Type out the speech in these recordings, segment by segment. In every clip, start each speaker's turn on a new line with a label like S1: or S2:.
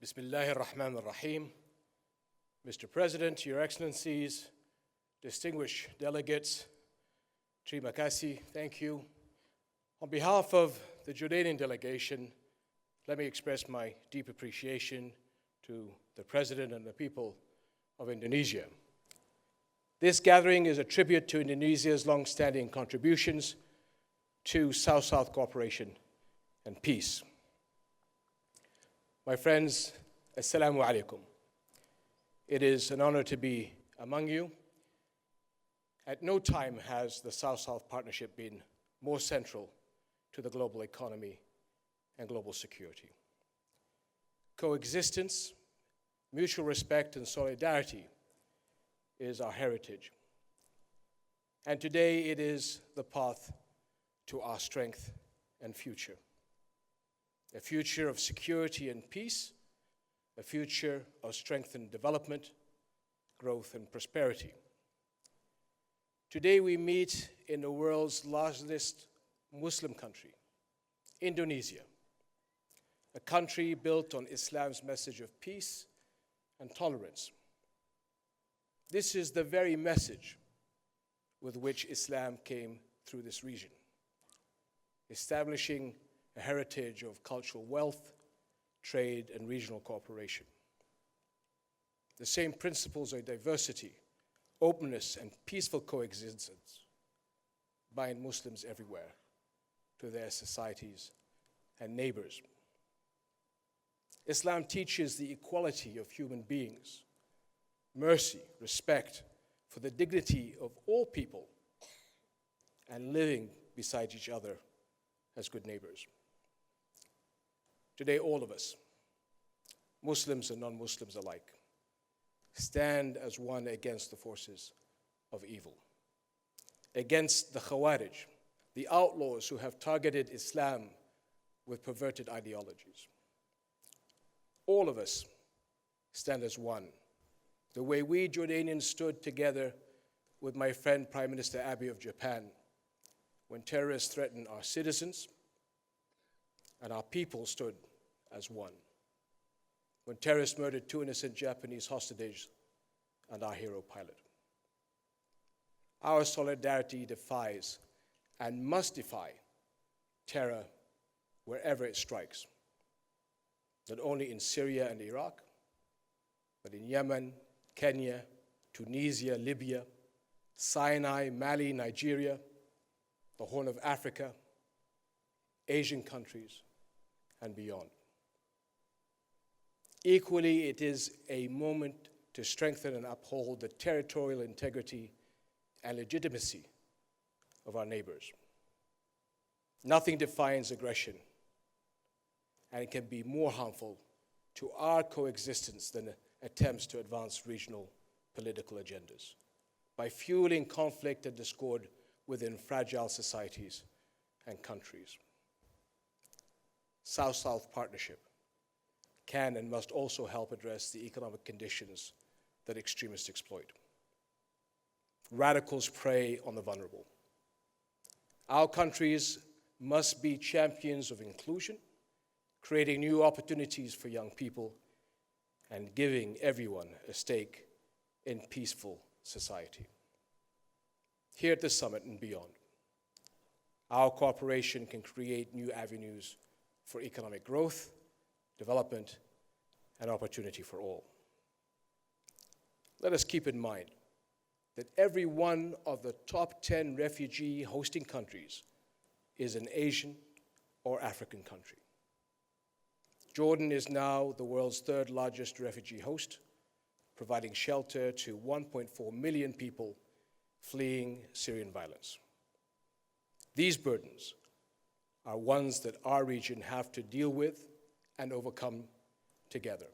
S1: Bismillahir Rahmanir Rahim. Mr. President, Your Excellencies, distinguished delegates, Terima kasih, thank you. On behalf of the Jordanian delegation, let me express my deep appreciation to the President and the people of Indonesia. This gathering is a tribute to Indonesia's long-standing contributions to South-South cooperation and peace. My friends, Assalamu alaikum. It is an honor to be among you. At no time has the South-South partnership been more central to the global economy and global security. Coexistence, mutual respect, and solidarity is our heritage. And today it is the path to our strength and future. A future of security and peace, a future of strength and development, growth and prosperity. Today we meet in the world's largest Muslim country, Indonesia, a country built on Islam's message of peace and tolerance. This is the very message with which Islam came through this region, establishing a heritage of cultural wealth, trade, and regional cooperation. The same principles of diversity, openness, and peaceful coexistence bind Muslims everywhere to their societies and neighbors. Islam teaches the equality of human beings, mercy, respect for the dignity of all people, and living beside each other as good neighbors. Today, all of us, Muslims and non-Muslims alike, stand as one against the forces of evil, against the Khawarij, the outlaws who have targeted Islam with perverted ideologies. All of us stand as one, the way we Jordanians stood together with my friend Prime Minister Abe of Japan when terrorists threatened our citizens, and our people stood as one when terrorists murdered 2 innocent Japanese hostages and our hero pilot. Our solidarity defies and must defy terror wherever it strikes, not only in Syria and Iraq, but in Yemen, Kenya, Tunisia, Libya, Sinai, Mali, Nigeria, the Horn of Africa, Asian countries, and beyond. Equally, it is a moment to strengthen and uphold the territorial integrity and legitimacy of our neighbors. Nothing defines aggression, and it can be more harmful to our coexistence than attempts to advance regional political agendas by fueling conflict and discord within fragile societies and countries. South-South partnership can and must also help address the economic conditions that extremists exploit. Radicals prey on the vulnerable. Our countries must be champions of inclusion, creating new opportunities for young people and giving everyone a stake in peaceful society. Here at the summit and beyond, our cooperation can create new avenues for economic growth, development, and opportunity for all. Let us keep in mind that every one of the top 10 refugee hosting countries is an Asian or African country. Jordan is now the world's third largest refugee host, providing shelter to 1.4 million people fleeing Syrian violence. These burdens are ones that our region have to deal with and overcome together.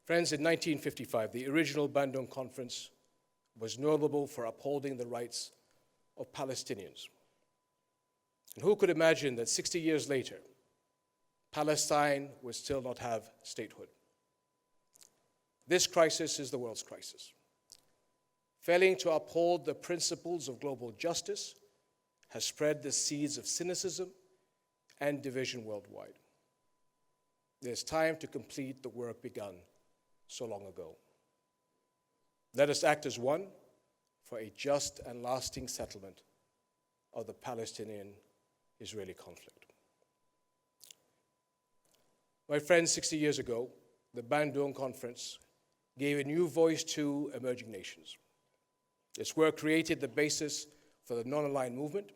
S1: Friends, in 1955, the original Bandung Conference was notable for upholding the rights of Palestinians. And who could imagine that 60 years later, Palestine would still not have statehood? This crisis is the world's crisis. Failing to uphold the principles of global justice has spread the seeds of cynicism and division worldwide. It is time to complete the work begun so long ago. Let us act as one for a just and lasting settlement of the Palestinian-Israeli conflict. My friends, 60 years ago, the Bandung Conference gave a new voice to emerging nations. Its work created the basis for the non-aligned movement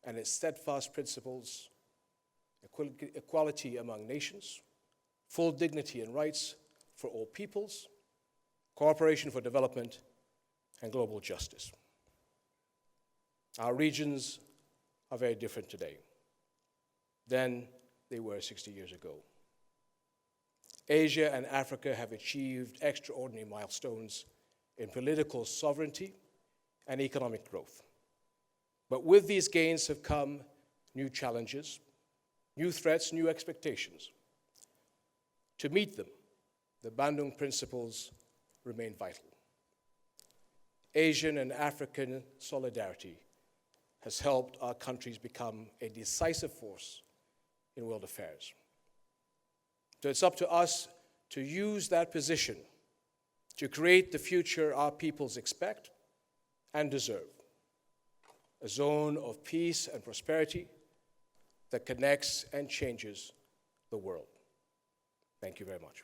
S1: and its steadfast principles: equality among nations, full dignity and rights for all peoples, cooperation for development, and global justice. Our regions are very different today than they were 60 years ago. Asia and Africa have achieved extraordinary milestones in political sovereignty and economic growth. But with these gains have come new challenges, new threats, new expectations. To meet them, the Bandung principles remain vital. Asian and African solidarity has helped our countries become a decisive force in world affairs. So it's up to us to use that position to create the future our peoples expect and deserve: a zone of peace and prosperity that connects and changes the world. Thank you very much.